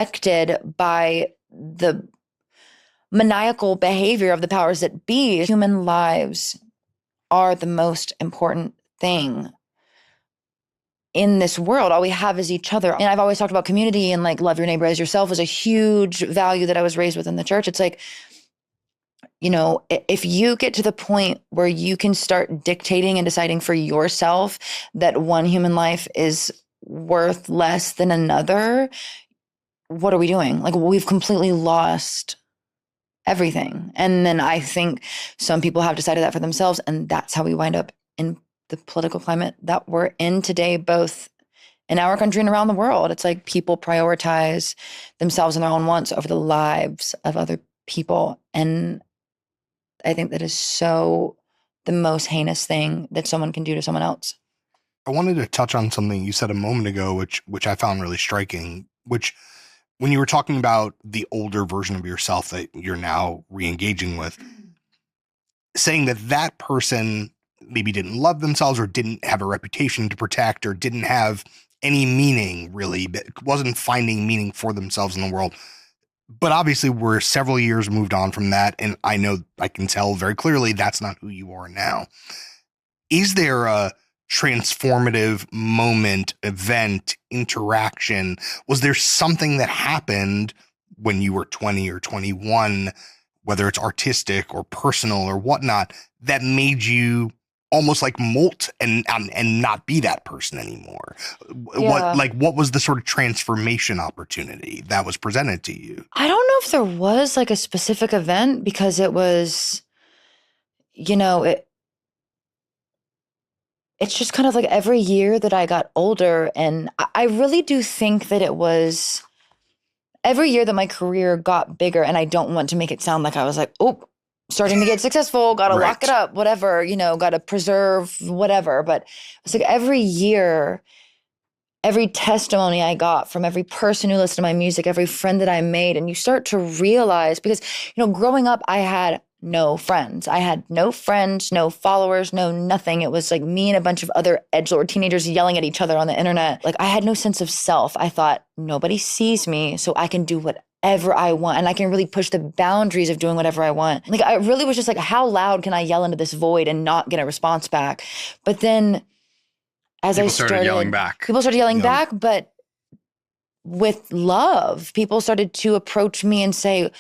affected by the maniacal behavior of the powers that be. Human lives are the most important thing in this world. All we have is each other. And I've always talked about community, and like love your neighbor as yourself was a huge value that I was raised with in the church. It's like, if you get to the point where you can start dictating and deciding for yourself that one human life is worth less than another, what are we doing? Like, we've completely lost everything. And then I think some people have decided that for themselves, and that's how we wind up in the political climate that we're in today, both in our country and around the world. It's like people prioritize themselves and their own wants over the lives of other people. And I think that is so the most heinous thing that someone can do to someone else. I wanted to touch on something you said a moment ago, which I found really striking, which when you were talking about the older version of yourself that you're now re-engaging with, saying that person maybe didn't love themselves or didn't have a reputation to protect or didn't have any meaning, really, but wasn't finding meaning for themselves in the world. But obviously we're several years moved on from that. And I know I can tell very clearly that's not who you are now. Is there a transformative moment, event, interaction? Was there something that happened when you were 20 or 21, whether it's artistic or personal or whatnot, that made you almost like molt and not be that person anymore? Yeah. What was the sort of transformation opportunity that was presented to you? I don't know if there was like a specific event, because it was, it's just kind of like every year that I got older. And I really do think that it was every year that my career got bigger. And I don't want to make it sound like I was like, oh, starting to get successful, got to Right. lock it up, whatever, got to preserve whatever. But it's like every year, every testimony I got from every person who listened to my music, every friend that I made, and you start to realize, because, growing up, I had no friends. I had no friends, no followers, no nothing. It was like me and a bunch of other edgelord teenagers yelling at each other on the internet. Like, I had no sense of self. I thought, nobody sees me, so I can do whatever I want, and I can really push the boundaries of doing whatever I want. Like, I really was just like, how loud can I yell into this void and not get a response back? But then as People I started yelling back. People started yelling back, but with love. People started to approach me and say,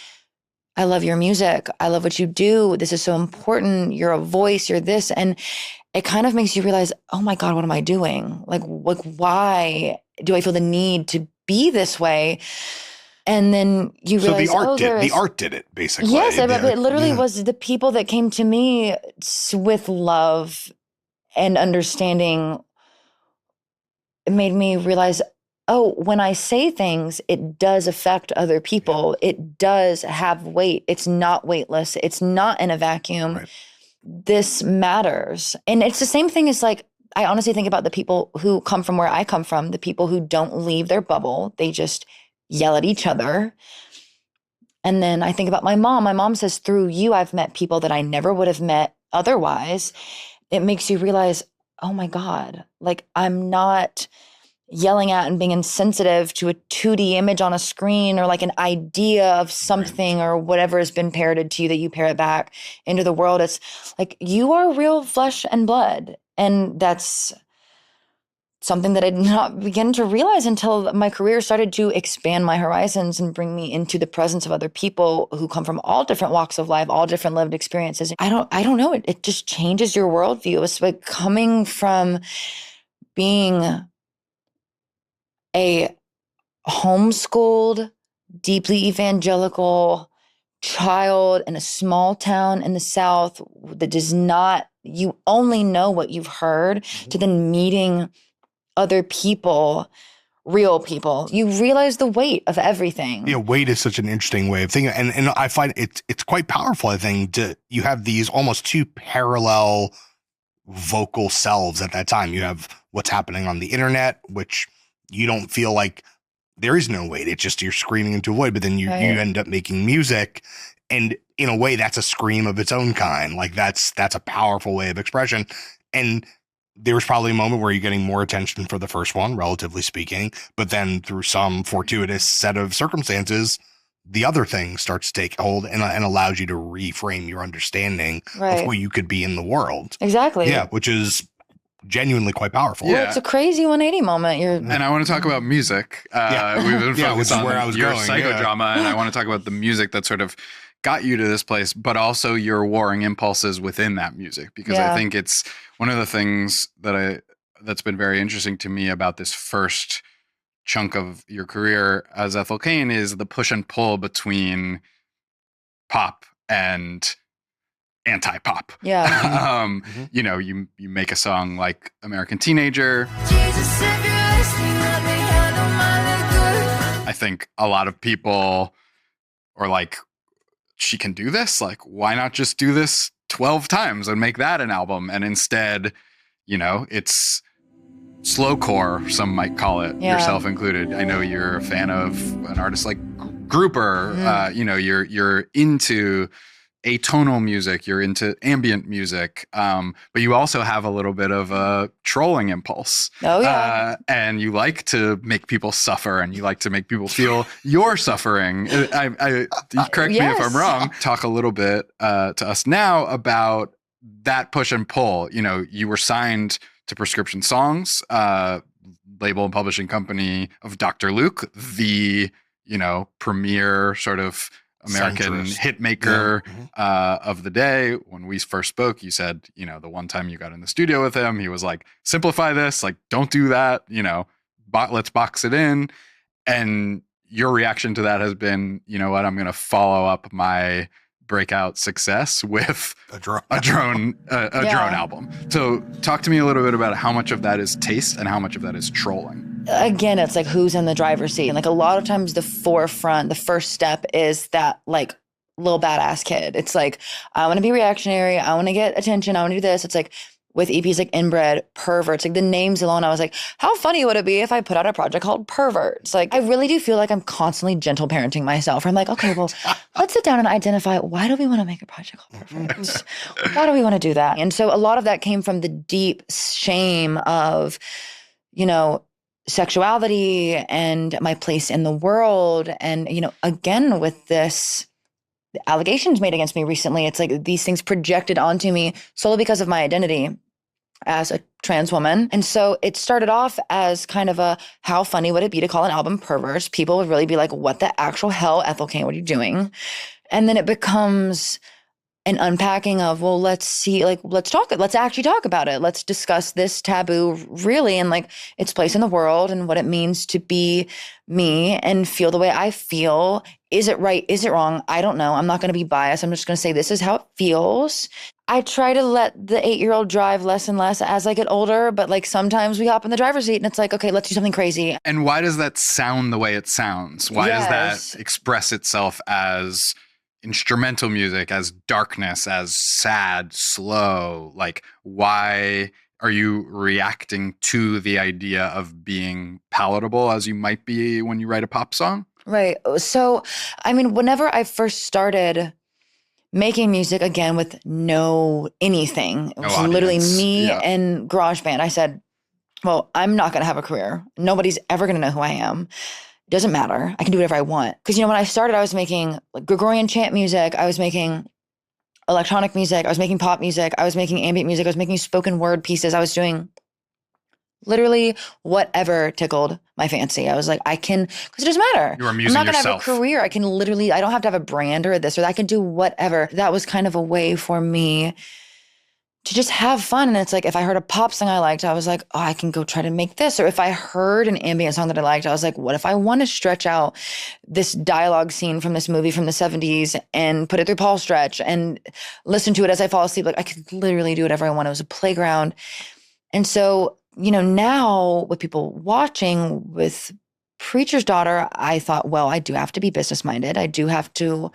I love your music. I love what you do. This is so important. You're a voice. You're this. And it kind of makes you realize, oh my God, what am I doing? Like why do I feel the need to be this way? And then you realize, the art did it, basically. Yes, but it literally was the people that came to me with love and understanding. It made me realize, oh, when I say things, it does affect other people. Yeah. It does have weight. It's not weightless. It's not in a vacuum. Right. This matters. And it's the same thing as like, I honestly think about the people who come from where I come from, the people who don't leave their bubble. They just yell at each other. And then I think about my mom. My mom says, through you, I've met people that I never would have met otherwise. It makes you realize, oh my God, like I'm not yelling at and being insensitive to a 2D image on a screen or like an idea of something or whatever has been parroted to you that you parrot back into the world. It's like you are real flesh and blood. And that's something that I did not begin to realize until my career started to expand my horizons and bring me into the presence of other people who come from all different walks of life, all different lived experiences. I don't know. It just changes your worldview. It's like coming from being a homeschooled, deeply evangelical child in a small town in the South that does not, you only know what you've heard, to then meeting other people, real people. You realize the weight of everything. Yeah, weight is such an interesting way of thinking. And I find it's quite powerful, I think, you have these almost two parallel vocal selves at that time. You have what's happening on the internet, which you don't feel like there is no weight. It's just you're screaming into a void, but then you end up making music. And in a way, that's a scream of its own kind. Like that's a powerful way of expression. And there was probably a moment where you're getting more attention for the first one, relatively speaking, but then through some fortuitous set of circumstances, the other thing starts to take hold and allows you to reframe your understanding of who you could be in the world. Exactly. Yeah, which is genuinely quite powerful. Well, it's a crazy 180 moment. And I want to talk about music. We've been focused on your psychodrama, and I want to talk about the music that sort of got you to this place, but also your warring impulses within that music, because I think it's one of the things that's been very interesting to me about this first chunk of your career as Ethel Cain is the push and pull between pop and anti-pop. Yeah. You know, you make a song like American Teenager. I think a lot of people are like, she can do this? Like, why not just do this 12 times and make that an album? And instead, you know, it's slowcore, some might call it, yourself included. I know you're a fan of an artist like Grouper. You know, you're into atonal music, you're into ambient music, but you also have a little bit of a trolling impulse. And you like to make people suffer, and you like to make people feel you're suffering. Correct me if I'm wrong. Talk a little bit to us now about that push and pull. You know, you were signed to Prescription Songs, label and publishing company of Dr. Luke, the, you know, premier sort of American hit maker of the day. When we first spoke, you said, you know, the one time you got in the studio with him, he was like, simplify this, like, don't do that, you know, let's box it in. And your reaction to that has been, you know what, I'm going to follow up my breakout success with a drone album. So talk to me a little bit about how much of that is taste and how much of that is trolling. Again, it's like who's in the driver's seat. And like a lot of times the forefront, the first step is that like little badass kid. It's like, I want to be reactionary. I want to get attention. I want to do this. It's like with EPs like Inbred, Perverts, like the names alone, I was like, how funny would it be if I put out a project called Perverts? Like, I really do feel like I'm constantly gentle parenting myself. I'm like, okay, well, let's sit down and identify, why do we want to make a project called Perverts? Why do we want to do that? And so a lot of that came from the deep shame of, you know, sexuality and my place in the world. And, you know, again, with this allegations made against me recently, it's like these things projected onto me solely because of my identity as a trans woman. And so it started off as kind of a, how funny would it be to call an album Perverse? People would really be like, what the actual hell, Ethel Cain, what are you doing? And then it becomes an unpacking of, well, let's see, like, let's actually talk about it. Let's discuss this taboo really and like its place in the world and what it means to be me and feel the way I feel. Is it right? Is it wrong? I don't know. I'm not going to be biased. I'm just going to say this is how it feels. I try to let the 8-year-old drive less and less as I get older, but like sometimes we hop in the driver's seat and it's like, okay, let's do something crazy. And why does that sound the way it sounds? Why does that express itself as instrumental music, as darkness, as sad, slow? Like, why are you reacting to the idea of being palatable as you might be when you write a pop song? Right. So, I mean, whenever I first started making music, again, with no anything, it was literally me and GarageBand. I said, well, I'm not going to have a career. Nobody's ever going to know who I am. Doesn't matter. I can do whatever I want. Because, you know, when I started, I was making like Gregorian chant music. I was making electronic music. I was making pop music. I was making ambient music. I was making spoken word pieces. I was doing literally whatever tickled my fancy. I was like, I can, because it doesn't matter. You were amusing I'm not going to have a yourself. career. I can literally, I don't have to have a brand or this or that. I can do whatever. That was kind of a way for me to just have fun. And it's like, if I heard a pop song I liked, I was like, oh, I can go try to make this. Or if I heard an ambient song that I liked, I was like, what if I want to stretch out this dialogue scene from this movie from the 70s and put it through Paul Stretch and listen to it as I fall asleep? Like, I could literally do whatever I want. It was a playground. And so, you know, now with people watching with Preacher's Daughter, I thought, well, I do have to be business minded. I do have to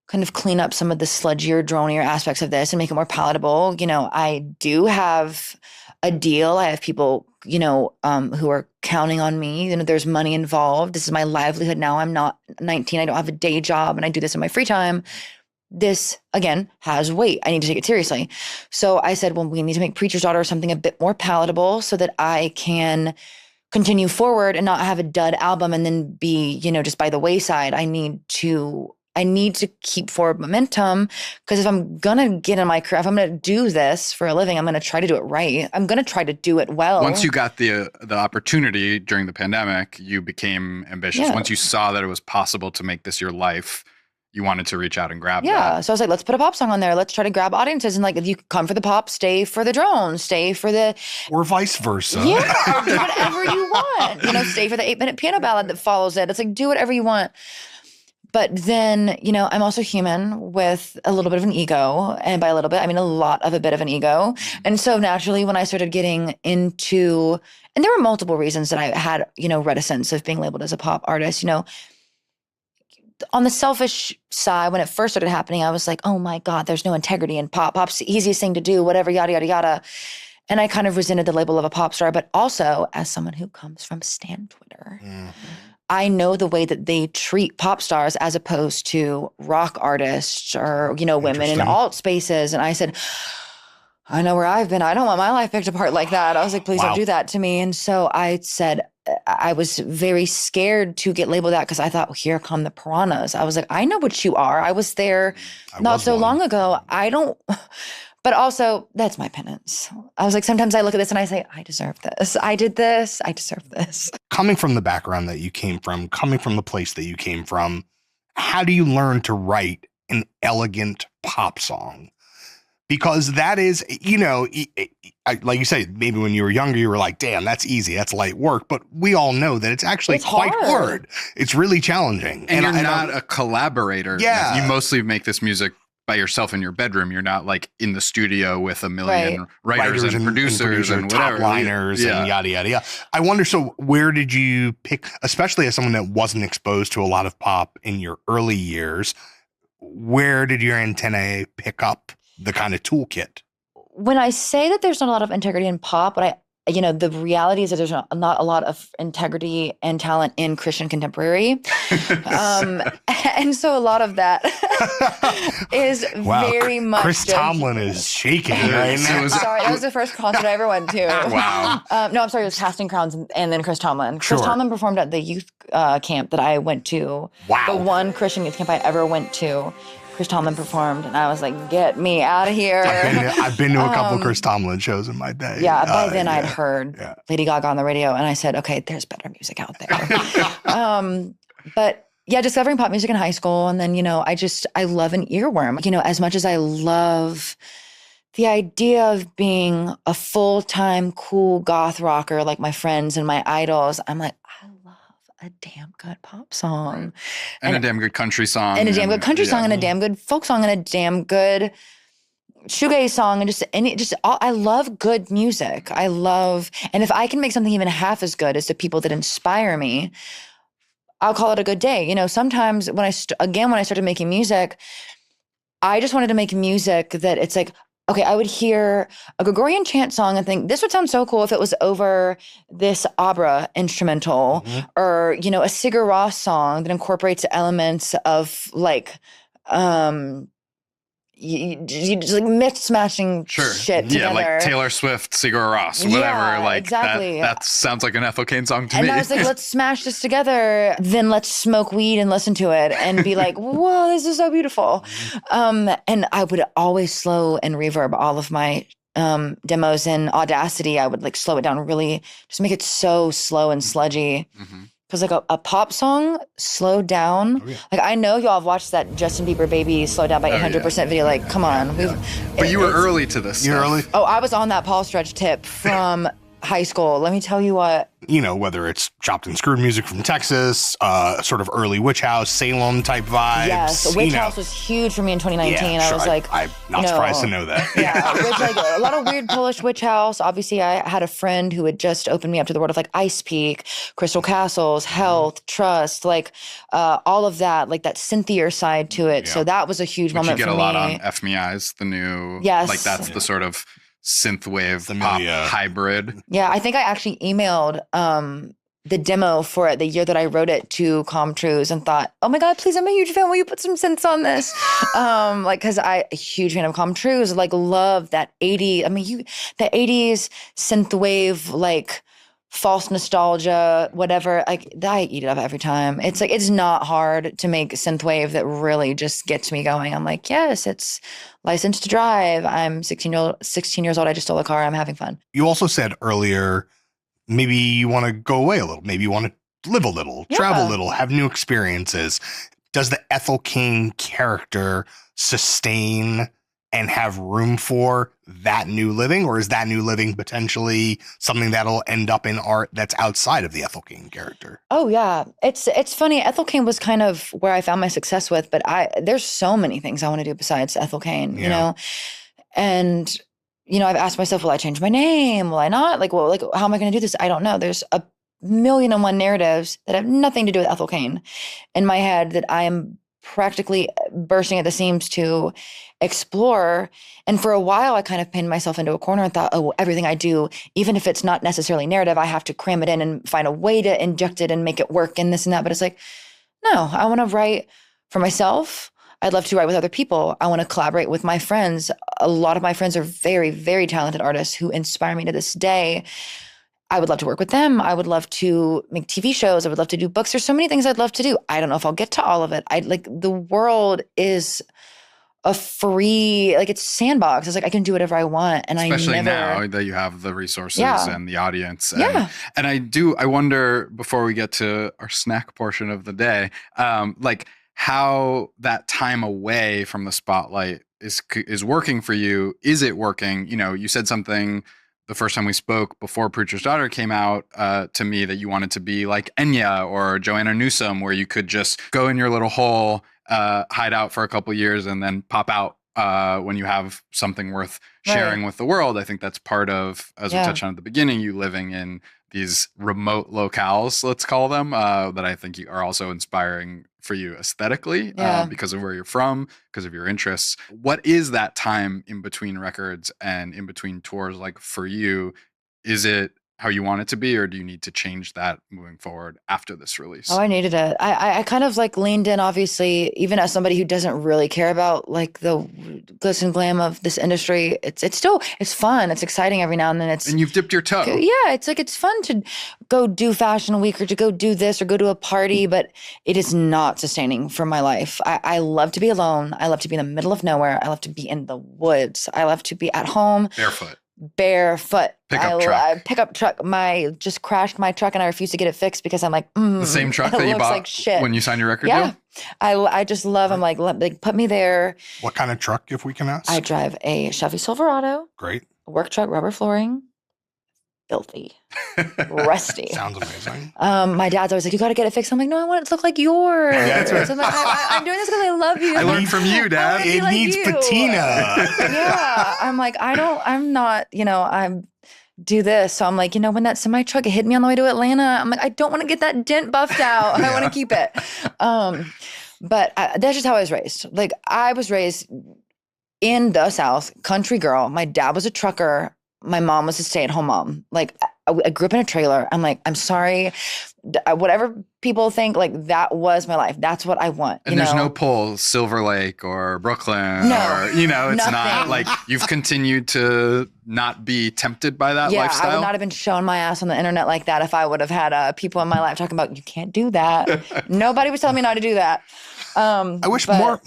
kind of clean up some of the sludgier, dronier aspects of this and make it more palatable. You know, I do have a deal. I have people, you know, who are counting on me. You know, there's money involved. This is my livelihood now. I'm not 19. I don't have a day job and I do this in my free time. this, again, has weight. I need to take it seriously. So I said, well, we need to make Preacher's Daughter something a bit more palatable so that I can continue forward and not have a dud album and then be, just by the wayside. I need to keep forward momentum, because if I'm going to get in my career, if I'm going to do this for a living, I'm going to try to do it right. I'm going to try to do it well. Once you got the opportunity during the pandemic, you became ambitious. Yeah. Once you saw that it was possible to make this your life, you wanted to reach out and grab Yeah. that. So I was like, let's put a pop song on there. Let's try to grab audiences. And like, if you come for the pop, stay for the drone, stay for the... Or vice versa. Yeah, do whatever you want. Stay for the 8-minute piano ballad that follows it. It's like, do whatever you want. But then, I'm also human with a little bit of an ego. And by a little bit, I mean a lot of a bit of an ego. And so naturally, when I started getting into... And there were multiple reasons that I had, reticence of being labeled as a pop artist, On the selfish side, when it first started happening, I was like, oh my God, there's no integrity in pop. Pop's the easiest thing to do, whatever, yada, yada, yada. And I kind of resented the label of a pop star. But also, as someone who comes from Stan Twitter, I know the way that they treat pop stars as opposed to rock artists or, women in alt spaces. And I said, I know where I've been. I don't want my life picked apart like that. I was like, please don't do that to me. And so I said, I was very scared to get labeled that because I thought, well, here come the piranhas. I was like, I know what you are. I was there not so long ago. I don't, but also that's my penance. I was like, sometimes I look at this and I say, I deserve this. I did this. I deserve this. Coming from the background that you came from, coming from the place that you came from, how do you learn to write an elegant pop song? Because that is, like you say, maybe when you were younger, you were like, damn, that's easy. That's light work. But we all know that it's actually quite hard. It's really challenging. And you're not a collaborator. Yeah. You mostly make this music by yourself in your bedroom. You're not like in the studio with a million writers and producers and whatever. Top liners and yada, yada, yada. I wonder, so where did you pick, especially as someone that wasn't exposed to a lot of pop in your early years, where did your antennae pick up the kind of toolkit? When I say that there's not a lot of integrity in pop, but the reality is that there's not a lot of integrity and talent in Christian contemporary. And so a lot of that is very much... Chris Tomlin is shaking right now. Sorry, that was the first concert I ever went to. Wow. No, I'm sorry, it was Casting Crowns and then Chris Tomlin. Chris Tomlin performed at the youth camp that I went to. Wow. The one Christian youth camp I ever went to. Chris Tomlin performed, and I was like, get me out of here. I've been to a couple of Chris Tomlin shows in my day. Yeah, by then I'd heard Lady Gaga on the radio, and I said, okay, there's better music out there. But yeah, discovering pop music in high school, and then, I love an earworm. As much as I love the idea of being a full-time cool goth rocker like my friends and my idols, I'm like, I love a damn good pop song. And a damn good country song. And a damn good country song and a damn good folk song and a damn good shoegaze song and I love good music. And if I can make something even half as good as the people that inspire me, I'll call it a good day. Sometimes when I started making music, I just wanted to make music that it's like, okay, I would hear a Gregorian chant song and think, this would sound so cool if it was over this opera instrumental, or, a Sigur Rós song that incorporates elements of like, you just like mix-matching shit together. Yeah, like Taylor Swift, Sigur Rós, whatever. Yeah, like exactly. That sounds like an Ethel Cain song to me. And I was like, let's smash this together. Then let's smoke weed and listen to it and be like, whoa, this is so beautiful. And I would always slow and reverb all of my demos in Audacity. I would like slow it down, really just make it so slow and sludgy. Because like a pop song slowed down. Like I know y'all have watched that Justin Bieber Baby slowed down by 800% video. Like, come on. But you were early to this. You're early? Oh, I was on that Paul Stretch tip from high school. Let me tell you what. Whether it's chopped and screwed music from Texas, sort of early Witch House, Salem type vibes. Yes, Witch House was huge for me in 2019. Yeah, I was like, I'm not surprised to know that. Yeah, a lot of weird Polish Witch House. Obviously, I had a friend who had just opened me up to the world of like Ice Peak, Crystal Castles, Health, Trust, like all of that, like that synthier side to it. So that was a huge moment for me. You get a lot on FMEI's, the new, like that's the sort of synthwave pop hybrid. Yeah, I think I actually emailed the demo for it the year that I wrote it to Calm Trues and thought, oh my God, please, I'm a huge fan. Will you put some synths on this? Cause I'm a huge fan of Calm Trues, like love that 80s. I mean, the 80s synthwave, like false nostalgia, whatever. Like I eat it up every time. It's like, it's not hard to make synthwave that really just gets me going. I'm like, yes, it's licensed to drive. I'm 16 years old. I just stole a car. I'm having fun. You also said earlier, maybe you want to go away a little. Maybe you want to live a little, travel a little, have new experiences. Does the Ethel Cain character sustain and have room for that new living? Or is that new living potentially something that'll end up in art that's outside of the Ethel Cain character? Oh, yeah. It's funny. Ethel Cain was kind of where I found my success with, but there's so many things I want to do besides Ethel Cain, you know? And I've asked myself, will I change my name? Will I not? How am I going to do this? I don't know. There's a million and one narratives that have nothing to do with Ethel Cain in my head that I am practically bursting at the seams to explore. And for a while, I kind of pinned myself into a corner and thought, oh, everything I do, even if it's not necessarily narrative, I have to cram it in and find a way to inject it and make it work and this and that. But it's like, no, I want to write for myself. I'd love to write with other people. I want to collaborate with my friends. A lot of my friends are very, very talented artists who inspire me to this day. I would love to work with them. I would love to make TV shows. I would love to do books. There's so many things I'd love to do. I don't know if I'll get to all of it. The world is a free, it's sandbox. It's like I can do whatever I want. And especially now that you have the resources and the audience. And I wonder, before we get to our snack portion of the day, how that time away from the spotlight is working for you. Is it working? You said something the first time we spoke before Preacher's Daughter came out to me that you wanted to be like Enya or Joanna Newsom, where you could just go in your little hole, hide out for a couple years and then pop out when you have something worth sharing with the world. I think that's part of, as we touched on at the beginning, you living in these remote locales, let's call them, that I think are also inspiring for you aesthetically because of where you're from, because of your interests. What is that time in between records and in between tours like for you? Is it how you want it to be, or do you need to change that moving forward after this release? Oh, I needed it. I kind of leaned in, obviously, even as somebody who doesn't really care about the glitz and glam of this industry. It's fun. It's exciting every now and then. And you've dipped your toe. Yeah, it's fun to go do Fashion Week or to go do this or go to a party, but it is not sustaining for my life. I love to be alone. I love to be in the middle of nowhere. I love to be in the woods. I love to be at home. Barefoot. Pickup truck. Just crashed my truck and I refuse to get it fixed because I'm like, the same truck that you bought like shit. When you signed your record deal? I just love, I'm like, put me there. What kind of truck, if we can ask? I drive a Chevy Silverado. Great. Work truck, rubber flooring. Filthy. Rusty. Sounds amazing. My dad's always like, you got to get it fixed. I'm like, no, I want it to look like yours. So I'm like, I'm doing this because I love you. I learned from you, Dad. It needs patina. I'm like, I'm not, I'm do this. So I'm like, when that semi truck hit me on the way to Atlanta, I'm like, I don't want to get that dent buffed out. I want to keep it. But that's just how I was raised. I was raised in the South, country girl. My dad was a trucker. My mom was a stay-at-home mom. I grew up in a trailer. I'm like, I'm sorry. Whatever people think, that was my life. That's what I want. And there's no pull, Silver Lake or Brooklyn. No, it's nothing. Not you've continued to not be tempted by that lifestyle. I would not have been showing my ass on the internet like that if I would have had people in my life talking about, you can't do that. Nobody was telling me not to do that. I wish more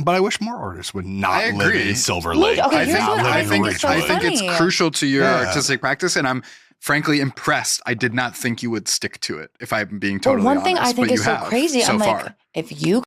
artists would not live in Silver Lake. I think it's crucial to your artistic practice, and I'm frankly impressed. I did not think you would stick to it, if I'm being totally honest. One thing I think is so crazy, I'm like, if you